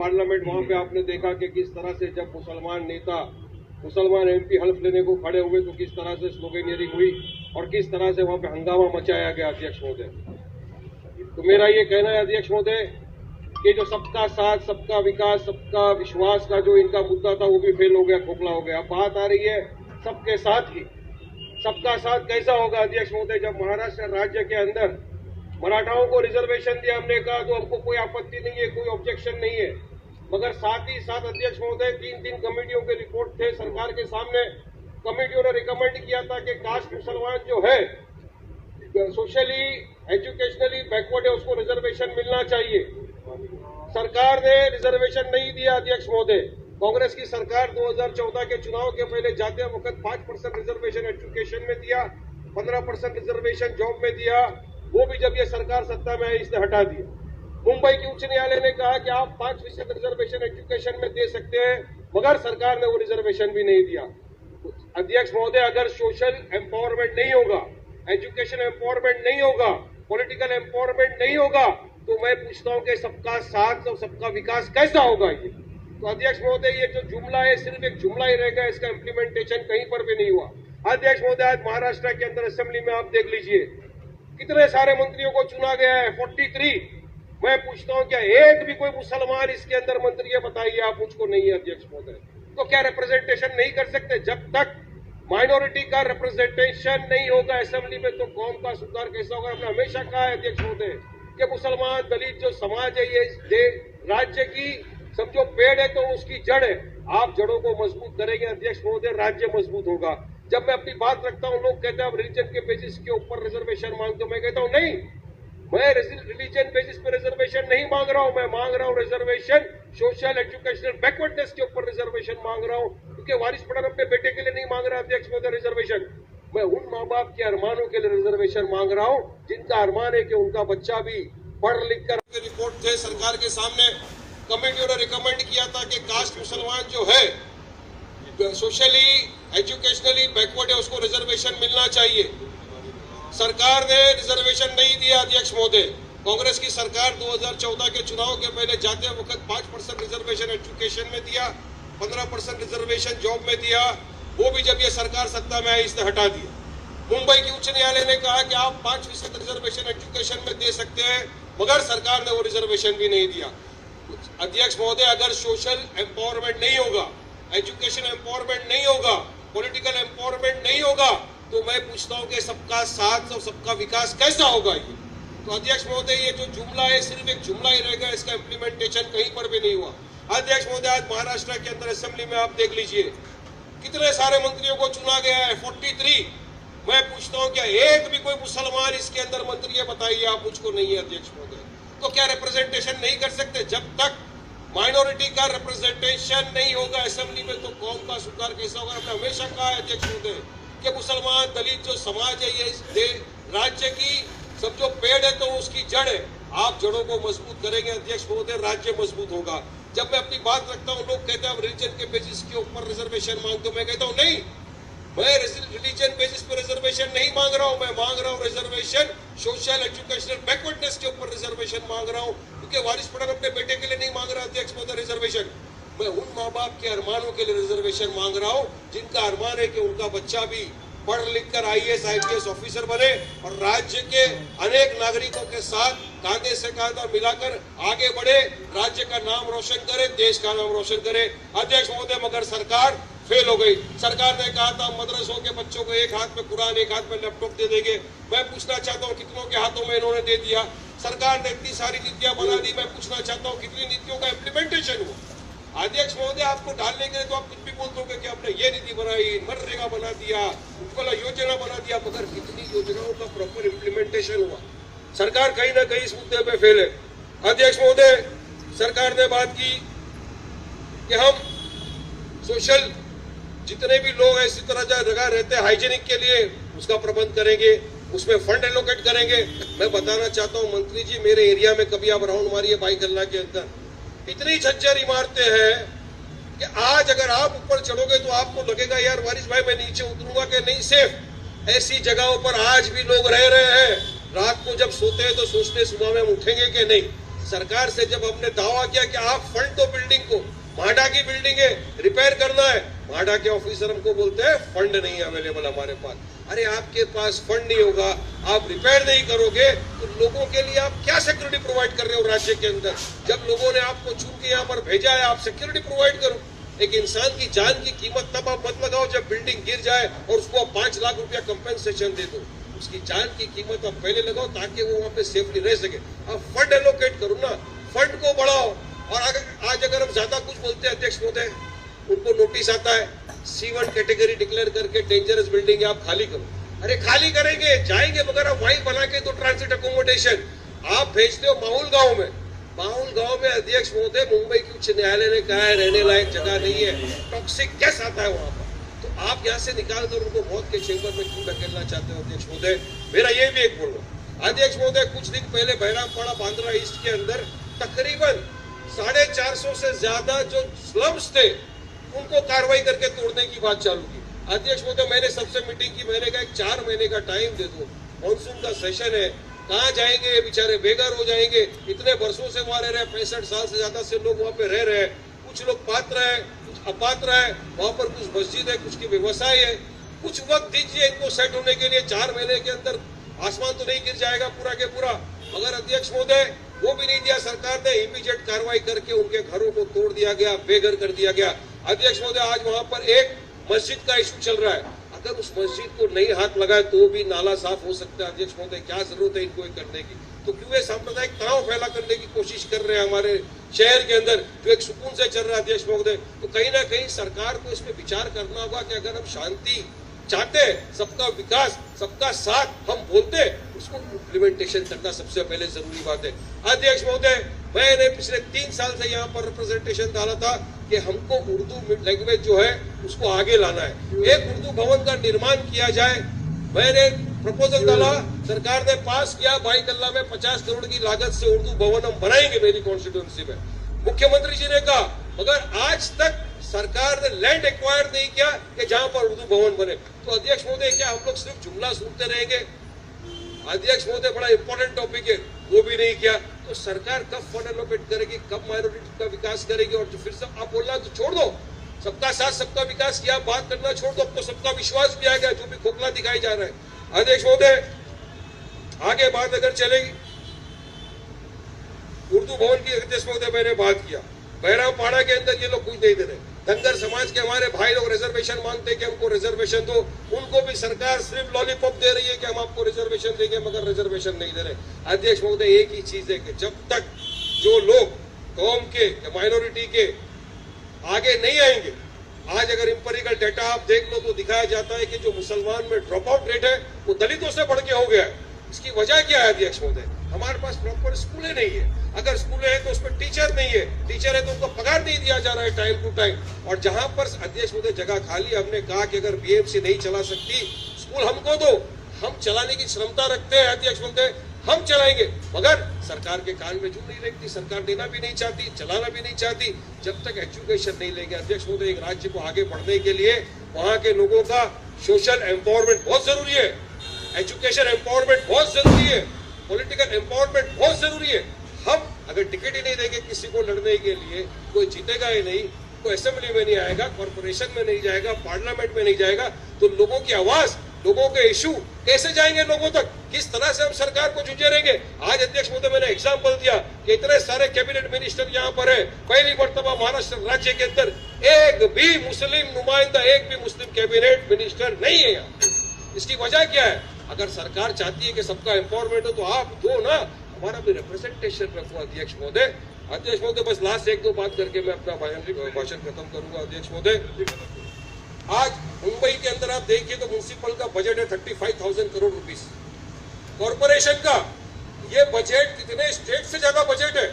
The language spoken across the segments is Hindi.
पार्लियामेंट वहां पे आपने देखा कि किस तरह से जब मुसलमान नेता मुसलमान एमपी हल्फ लेने को खड़े हुए तो किस तरह से स्लोगेनियरिंग हुई और किस तरह से वहां पे हंगामा मचाया गया। अध्यक्ष महोदय, तो मेरा ये कहना है अध्यक्ष महोदय कि जो सबका साथ, सबका विकास, सबका विश्वास का जो इनका मुद्दा था वो भी फेल हो गया, खोखला हो गया। बात आ रही है सबके साथ की। सबका साथ कैसा होगा अध्यक्ष महोदय, जब महाराष्ट्र राज्य के अंदर मराठाओं को रिजर्वेशन दिया, हमने कहा तो हमको कोई आपत्ति नहीं है, कोई ऑब्जेक्शन नहीं है, मगर साथ ही साथ अध्यक्ष महोदय 3 कमेटियों के रिपोर्ट थे सरकार के सामने। कमेटियों ने रिकमेंड किया था कि कास्ट मुसलमान जो है सोशली एजुकेशनली बैकवर्ड है, उसको रिजर्वेशन मिलना चाहिए। सरकार ने रिजर्वेशन नहीं दिया अध्यक्ष महोदय। कांग्रेस की सरकार 2014 के चुनाव के पहले जाते वक्त 5% रिजर्वेशन एजुकेशन में दिया, 15% रिजर्वेशन जॉब में दिया, वो भी जब ये सरकार सत्ता में आई इसने हटा दिया। मुंबई की उच्च न्यायालय ने कहा कि आप 5% रिजर्वेशन एजुकेशन में दे सकते हैं, मगर सरकार ने वो रिजर्वेशन भी नहीं दिया। अध्यक्ष महोदय, अगर सोशल एम्पावरमेंट नहीं होगा, एजुकेशन एम्पावरमेंट नहीं होगा, पॉलिटिकल एम्पावरमेंट नहीं होगा, तो मैं पूछता हूं कि सबका साथ और सबका विकास कैसा होगा ये। तो अध्यक्ष महोदय, ये जो जुमला है सिर्फ एक जुमला ही रहेगा, इसका इम्प्लीमेंटेशन कहीं पर भी नहीं हुआ। अध्यक्ष महोदय, आज महाराष्ट्र के अंदर असेंबली में आप देख लीजिए कितने सारे मंत्रियों को चुना गया है, 43। मैं पूछता हूं क्या एक भी कोई मुसलमान इसके अंदर मंत्री है? बताइए आप, मुझको नहीं है अध्यक्ष महोदय। तो क्या रिप्रेजेंटेशन नहीं कर सकते? जब तक माइनॉरिटी का रिप्रेजेंटेशन नहीं होगा असेंबली में तो कौम का सुधार कैसा होगा? हमने हमेशा कहा है अध्यक्ष महोदय कि मुसलमान दलित जो समाज है ये राज्य की समझो पेड़ है तो उसकी जड़ है। आप जड़ों को मजबूत करेंगे अध्यक्ष महोदय, राज्य मजबूत होगा। जब मैं अपनी बात रखता हूं, लोग कहते हैं आप रिलीजन के बेसिस के ऊपर रिजर्वेशन मांगते हो। मैं कहता हूं नहीं, मैं रिलीजन बेसिस पे रिजर्वेशन नहीं मांग रहा हूं। मैं मांग रहा हूं रिजर्वेशन सोशल एजुकेशनल बैकवर्डनेस के ऊपर रिजर्वेशन मांग रहा हूं, क्योंकि वारिस पठान अपने बेटे के लिए नहीं मांग रहा अध्यक्ष महोदय रिजर्वेशन। मैं उन माँ बाप के अरमानों के लिए रिजर्वेशन मांग रहा हूं जिनका अरमान है कि उनका बच्चा भी पढ़ लिख कर। रिपोर्ट थे सरकार के सामने, कमेटियों ने रिकमेंड किया था कि कास्ट मुसलमान जो है सोशली एजुकेशनली बैकवर्ड है, उसको रिजर्वेशन मिलना चाहिए। सरकार ने रिजर्वेशन नहीं दिया अध्यक्ष महोदय। कांग्रेस की सरकार 2014 के चुनाव के पहले जाते वक्त 5% रिजर्वेशन एजुकेशन में दिया, 15% रिजर्वेशन जॉब में दिया, वो भी जब ये सरकार सत्ता में आई इसने हटा दिया। मुंबई की उच्च न्यायालय ने कहा कि आप 5% रिजर्वेशन एजुकेशन में दे सकते हैं, मगर सरकार ने वो रिजर्वेशन भी नहीं दिया। अध्यक्ष महोदय, अगर सोशल एम्पावरमेंट नहीं होगा, एजुकेशन एम्पावरमेंट नहीं होगा, पॉलिटिकल एम्पावरमेंट नहीं होगा, तो मैं पूछता हूं कि सबका साथ और सबका विकास कैसा होगा ये। तो अध्यक्ष महोदय, ये जो जुमला है सिर्फ एक जुमला ही रहेगा, इसका इम्प्लीमेंटेशन कहीं पर भी नहीं हुआ। अध्यक्ष महोदय, आज महाराष्ट्र के अंदर असेंबली में आप देख लीजिए कितने सारे मंत्रियों को चुना गया है, 43। मैं पूछता हूं क्या एक भी कोई मुसलमान इसके अंदर मंत्री है? बताइए आप, मुझको नहीं है अध्यक्ष महोदय। तो क्या रिप्रेजेंटेशन नहीं कर सकते? जब तक माइनॉरिटी का रिप्रेजेंटेशन नहीं होगा असेंबली में तो कौम का सुधार कैसा होगा? हमने हमेशा कहा है अध्यक्ष महोदय कि मुसलमान दलित जो समाज है ये राज्य की सब जो पेड़ है तो उसकी जड़ है। आप जड़ों को मजबूत करेंगे अध्यक्ष महोदय, राज्य मजबूत होगा। जब मैं अपनी बात रखता हूं, लोग कहते हैं आप रिलीजन के बेसिस के ऊपर रिजर्वेशन मांगते हो। मैं कहता हूं नहीं, मैं रिलीजन बेसिस पर रिजर्वेशन नहीं मांग रहा हूं। मैं मांग रहा हूं रिजर्वेशन सोशल एजुकेशनल बैकवर्डनेस के ऊपर रिजर्वेशन मांग रहा हूं, क्योंकि वारिस पठान अपने बेटे के लिए नहीं मांग रहा अध्यक्ष महोदय रिजर्वेशन। मैं उन माँ बाप के अरमानों के लिए रिजर्वेशन मांग रहा हूं जिनका अरमान है कि उनका बच्चा भी पढ़ लिख कर IAS IPS ऑफिसर बने और राज्य के अनेक नागरिकों के साथ कांधे से कांधा मिलाकर आगे बढ़े, राज्य का नाम रोशन करे, देश का नाम रोशन करे। अध्यक्ष महोदय, मगर सरकार फेल हो गई। सरकार ने कहा था मदरसों के बच्चों को एक हाथ में कुरान एक हाथ में लैपटॉप दे देंगे। मैं पूछना चाहता हूँ कितनों के हाथों में इन्होंने दे दिया? सरकार ने इतनी सारी नीतियां बना दी, मैं पूछना चाहता हूँ कितनी नीतियों का इम्प्लीमेंटेशन हुआ? अध्यक्ष महोदय, आपको डालने के लिए तो आप कुछ भी बोल दोगे कि हमने ये नीति बनाई, मनरेगा बना दिया, उज्ज्वला योजना बना दिया, मगर कितनी योजनाओं का प्रॉपर इम्प्लीमेंटेशन हुआ? सरकार कहीं ना कहीं इस मुद्दे पे फेल है। अध्यक्ष महोदय, सरकार ने बात की कि हम सोशल जितने भी लोग ऐसी तरह जगह रहते हैं हाइजीनिक के लिए उसका प्रबंध करेंगे, उसमें फंड एलोकेट करेंगे। मैं बताना चाहता हूं मंत्री जी, मेरे एरिया में कभी आप राउंड मारिए भाई गल्ला के अंदर, इतनी झज्जर इमारतें हैं कि आज अगर आप ऊपर चढ़ोगे तो आपको लगेगा यार वारिस भाई मैं नीचे उतरूंगा कि नहीं सेफ। ऐसी जगहों पर आज भी लोग रह रहे हैं। रात को जब सोते हैं तो सोचते सुबह में हम उठेंगे कि नहीं। सरकार से जब हमने दावा किया कि आप फंड दो बिल्डिंग को, माडा की बिल्डिंग है, रिपेयर करना है, माडा के ऑफिसर हमको बोलते हैं फंड नहीं अवेलेबल हमारे पास। अरे आपके पास फंड नहीं होगा, आप रिपेयर नहीं करोगे तो लोगों के लिए आप क्या सिक्योरिटी प्रोवाइड कर रहे हो राज्य के अंदर? जब लोगों ने आपको चुन के यहाँ पर भेजा है, आप सिक्योरिटी प्रोवाइड करो। एक इंसान की जान की कीमत तब आप मत लगाओ जब बिल्डिंग गिर जाए और उसको आप 5 लाख रुपया कंपेंसेशन दे दो। उसकी जान की कीमत आप पहले लगाओ ताकि वो वहां पे सेफली रह सके। आप फंड एलोकेट करो ना, फंड को बढ़ाओ। और आज अगर हम ज्यादा कुछ बोलते हैं अध्यक्ष महोदय, उनको नोटिस आता है C1 कैटेगरी डिक्लेयर करके डेंजरस बिल्डिंग आप खाली करो। अरे खाली करेंगे, जाएंगे, मगर आप वहीं बना के तो ट्रांसिट अकोमोडेशन आप भेजते हो माहौल गांव में। माहौल गांव में अध्यक्ष महोदय मुंबई की उच्च न्यायालय ने कहा है रहने लायक जगह नहीं है, टॉक्सिक गैस आता है वहां पर। तो आप यहाँ से निकाल कर उनको मौत के चेंबर में क्यों धकेलना चाहते हो अध्यक्ष महोदय? मेरा ये भी एक बोलना अध्यक्ष महोदय, कुछ दिन पहले बहरामपाड़ा बांद्रा ईस्ट के अंदर तकरीबन 450 से ज्यादा जो स्लम्स थे उनको कार्रवाई करके तोड़ने की बात चालू की। अध्यक्ष महोदय मैंने सबसे मीटिंग की, मैंने कहा 4 महीने का टाइम दे दो, मानसून का सेशन है, कहाँ जाएंगे ये बेचारे, बेघर हो जाएंगे। इतने वर्षों से वहां रह रहे हैं, 65 साल से ज्यादा से लोग वहां पे रह रहे हैं। कुछ लोग पात्र है, कुछ अपात्र है, वहां पर कुछ मस्जिद है, कुछ की व्यवसाय है। कुछ वक्त दीजिए इनको सेट होने के लिए। 4 महीने के अंदर आसमान तो नहीं गिर जाएगा पूरा के पूरा। मगर अध्यक्ष महोदय वो भी नहीं दिया सरकार ने, इमीडिएट कार्रवाई करके उनके घरों को तोड़ दिया गया, बेघर कर दिया गया। अध्यक्ष महोदय आज वहां पर एक मस्जिद का इशू चल रहा है, अगर उस मस्जिद को नहीं हाथ लगाए तो भी नाला साफ हो सकता है। अध्यक्ष महोदय क्या जरूरत है इनको करने की? तो क्यों ये सांप्रदायिक तनाव फैला करने की कोशिश कर रहे हैं हमारे शहर के अंदर जो एक सुकून से चल रहा है अध्यक्ष महोदय? तो कहीं ना कहीं सरकार को इसमें विचार करना होगा कि अगर हम शांति चाहते हैं, सबका विकास, सबका साथ हम बोलते हैं, उसको इम्प्लीमेंटेशन करना सबसे पहले जरूरी बात है। अध्यक्ष महोदय मैंने पिछले 3 साल से यहाँ पर रिप्रेजेंटेशन डाला था कि हमको उर्दू लैंग्वेज जो है उसको आगे लाना है, एक उर्दू भवन का निर्माण किया जाए। मैंने प्रपोजल डाला, सरकार ने पास किया, भाई कल्ला में 50 करोड़ की लागत से उर्दू भवन हम बनाएंगे मेरी कॉन्स्टिट्यूंसी में। मुख्यमंत्री जी ने कहा, मगर आज तक सरकार ने लैंड एक्वायर नहीं किया कि जहां पर उर्दू भवन बने। तो अध्यक्ष महोदय क्या हम लोग सिर्फ जुमला सुनते रहेंगे? अध्यक्ष महोदय बड़ा इंपॉर्टेंट टॉपिक है, वो भी नहीं किया। तो सरकार कब फंड एलोकेट करेगी, कब माइनॉरिटी का विकास करेगी? और जो फिर से आप बोलना तो छोड़ दो, सबका साथ सबका विकास किया, बात करना छोड़ दो, अब तो सबका विश्वास भी आ गया, जो भी खोखला दिखाई जा रहा है। अध्यक्ष महोदय आगे बात अगर चलेगी उर्दू भवन की, अध्यक्ष महोदय मैंने बात किया, बहरामपाड़ा के अंदर ये लोग कुछ नहीं दे रहे। धनगर समाज के हमारे भाई लोग रिजर्वेशन मांगते कि हमको रिजर्वेशन दो, उनको भी सरकार सिर्फ लॉलीपॉप दे रही है कि हम आपको रिजर्वेशन देंगे, मगर रिजर्वेशन नहीं दे रहे। अध्यक्ष महोदय एक ही चीज है कि जब तक जो लोग कौम के या माइनॉरिटी के आगे नहीं आएंगे, आज अगर इंपेरिकल डेटा आप देख लो तो दिखाया जाता है कि जो मुसलमान में ड्रॉप आउट रेट है वो दलितों से बढ़ के हो गया है। इसकी वजह क्या है अध्यक्ष महोदय? हमारे पास प्रॉपर स्कूलें नहीं है, अगर स्कूलें हैं तो उसमें टीचर नहीं है, टीचर है तो उनको पगार नहीं दिया जा रहा है टाइम टू टाइम। और जहां पर अध्यक्ष महोदय जगह खाली, हमने कहा कि अगर बीएमसी नहीं चला सकती स्कूल हमको दो, हम चलाने की क्षमता रखते हैं अध्यक्ष महोदय, हम चलाएंगे। मगर सरकार के कान में जू नहीं लगती, सरकार देना भी नहीं चाहती, चलाना भी नहीं चाहती। जब तक एजुकेशन नहीं लेंगे अध्यक्ष महोदय, एक राज्य को आगे बढ़ने के लिए वहां के लोगों का सोशल एम्पावरमेंट बहुत जरूरी है, एजुकेशन एम्पावरमेंट बहुत जरूरी है, पॉलिटिकल एम्पावरमेंट बहुत जरूरी है। हम अगर टिकट ही नहीं देंगे किसी को लड़ने के लिए, कोई जीतेगा ही नहीं, कोई असेंबली में नहीं आएगा, कॉर्पोरेशन में नहीं जाएगा, पार्लियामेंट में नहीं जाएगा, तो लोगों की आवाज, लोगों के इशू कैसे जाएंगे लोगों तक? किस तरह से हम सरकार को जुझेरेंगे? आज अध्यक्ष महोदय मैंने एग्जांपल दिया कि इतने सारे कैबिनेट मिनिस्टर यहाँ पर है, पहली मर्तबा महाराष्ट्र राज्य के अंदर एक भी मुस्लिम नुमाइंदा, एक भी मुस्लिम कैबिनेट मिनिस्टर नहीं है यहाँ। इसकी वजह क्या है? अगर सरकार चाहती है कि सबका एम्पावरमेंट हो तो आप दो ना, हमारा भी रिप्रेजेंटेशन रखो अध्यक्ष महोदय। अध्यक्ष महोदय बस लास्ट 1-2 बात करके मैं अपना भाषण खत्म करूंगा अध्यक्ष महोदय। आज मुंबई के अंदर आप देखिए तो म्युनिसिपल का बजट है 35,000 करोड़ रुपीस, कॉर्पोरेशन का ये बजट कितने स्टेट से ज्यादा बजट है।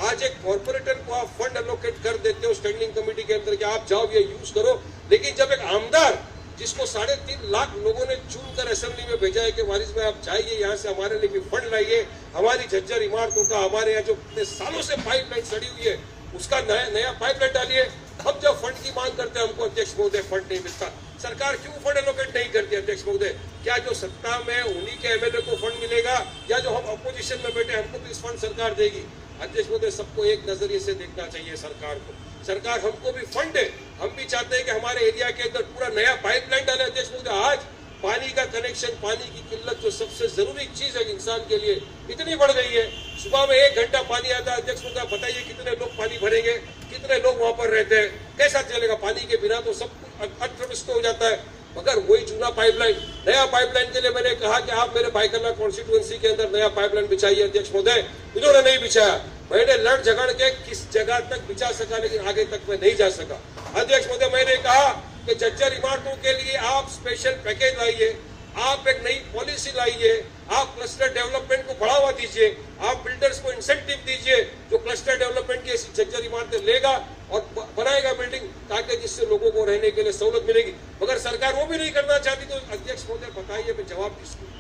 आज एक कॉर्पोरेटर को आप फंड एलोकेट कर देते हो स्टैंडिंग कमेटी के अंदर कि आप जाओ ये यूज करो, लेकिन जब एक आमदार जिसको 3.5 लाख लोगों ने चुनकर असेंबली में भेजा है कि वारिस में आप जाइए यहाँ से हमारे लिए भी फंड लाइए, हमारी झज्जर इमारतों का, हमारे यहाँ जो इतने सालों से पाइपलाइन सड़ी हुई है उसका नया पाइपलाइन डालिए। अब जब फंड की मांग करते हैं हमको अध्यक्ष महोदय फंड नहीं मिलता, सरकार क्यों फंड एलोकेट नहीं करती अध्यक्ष महोदय? क्या जो सत्ता में उन्हीं के एमएलए को फंड मिलेगा, या जो हम अपोजिशन में बैठे हमको भी इस फंड सरकार देगी? अध्यक्ष महोदय, सबको एक नजरिए से देखना चाहिए सरकार को। सरकार हमको भी फंड है, हम भी चाहते हैं कि हमारे एरिया के अंदर पूरा नया पाइपलाइन डाले। अध्यक्ष महोदय, आज पानी का कनेक्शन, पानी की किल्लत जो सबसे जरूरी चीज है इंसान के लिए, इतनी बढ़ गई है। सुबह में 1 घंटा पानी आता है। अध्यक्ष महोदय, बताइए कितने लोग पानी भरेंगे, कितने लोग वहां पर रहते हैं, कैसा चलेगा? पानी के बिना तो सब कुछ अस्त हो जाता है। मगर वही चूना पाइपलाइन, नया पाइपलाइन के लिए मैंने कहा कि आप मेरे भाईकन्ना कॉन्स्टिट्यूएंसी के अंदर नया पाइपलाइन बिछाइए। अध्यक्ष महोदय, इन्होंने नहीं बिछाया। मैंने लड़ झगड़ के किस जगह तक बिछा सका, लेकिन आगे तक मैं नहीं जा सका। अध्यक्ष महोदय, मैंने कहा कि जर्जर इमारतों के लिए आप स्पेशल पैकेज लाइए, आप एक नई पॉलिसी लाइए, आप क्लस्टर डेवलपमेंट को बढ़ावा दीजिए, आप बिल्डर्स को इंसेंटिव दीजिए जो क्लस्टर डेवलपमेंट की ऐसी जर्जर इमारतें लेगा और बनाएगा बिल्डिंग, ताकि जिससे लोगों को रहने के लिए सहूलत मिलेगी। मगर सरकार वो भी नहीं करना चाहती। तो अध्यक्ष महोदय, बताइए मैं जवाब किसको?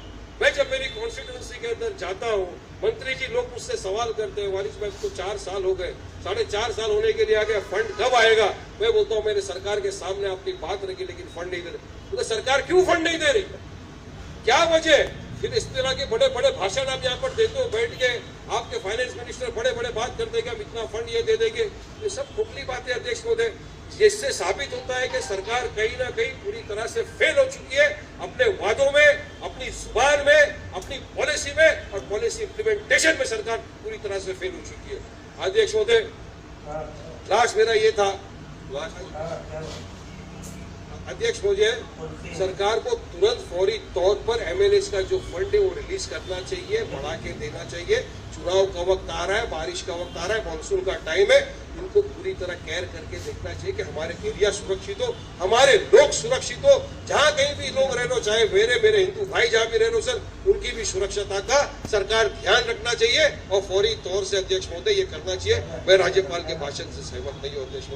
मैं जब मेरी कॉन्स्टिट्यूएंसी के अंदर जाता हूँ, मंत्री जी लोग मुझसे सवाल करते हैं, वारिस भाई को 4 साल हो गए, 4.5 साल होने के लिए आ गया, फंड कब आएगा? मैं बोलता हूँ मेरे सरकार के सामने आपकी बात रखी, लेकिन फंड नहीं दे रही। तो सरकार क्यों फंड नहीं दे रही, क्या वजह? फिर इस तरह के बड़े बड़े भाषण आप यहाँ पर देते हो, बैठ के आपके फाइनेंस मिनिस्टर बड़े बड़े बात करते हैं कि हम इतना फंड ये दे देंगे। ये सब खोखली बातें अध्यक्ष महोदय। जिससे साबित होता है कि सरकार कहीं ना कहीं पूरी तरह से फेल हो चुकी है अपने वादों में, अपनी जुबान में, अपनी पॉलिसी में, और पॉलिसी इम्प्लीमेंटेशन में सरकार पूरी तरह से फेल हो चुकी है। अध्यक्ष महोदय, लास्ट मेरा ये था, अध्यक्ष महोदय, सरकार को तुरंत फौरी तौर पर एमएलएस का जो फंड है वो रिलीज करना चाहिए, बढ़ा के देना चाहिए। चुनाव का वक्त आ रहा है, बारिश का वक्त आ रहा है, मानसून का टाइम है, इनको पूरी तरह केयर करके देखना चाहिए कि हमारे एरिया सुरक्षित हो, हमारे लोग सुरक्षित हो। जहां कहीं भी लोग रह लो, चाहे मेरे हिंदू भाई जहां भी रह लो सर, उनकी भी सुरक्षता का सरकार ध्यान रखना चाहिए और फौरी तौर से अध्यक्ष महोदय ये करना चाहिए। मैं राज्यपाल के भाषण से सहमत नहीं हूँ अध्यक्ष महोदय।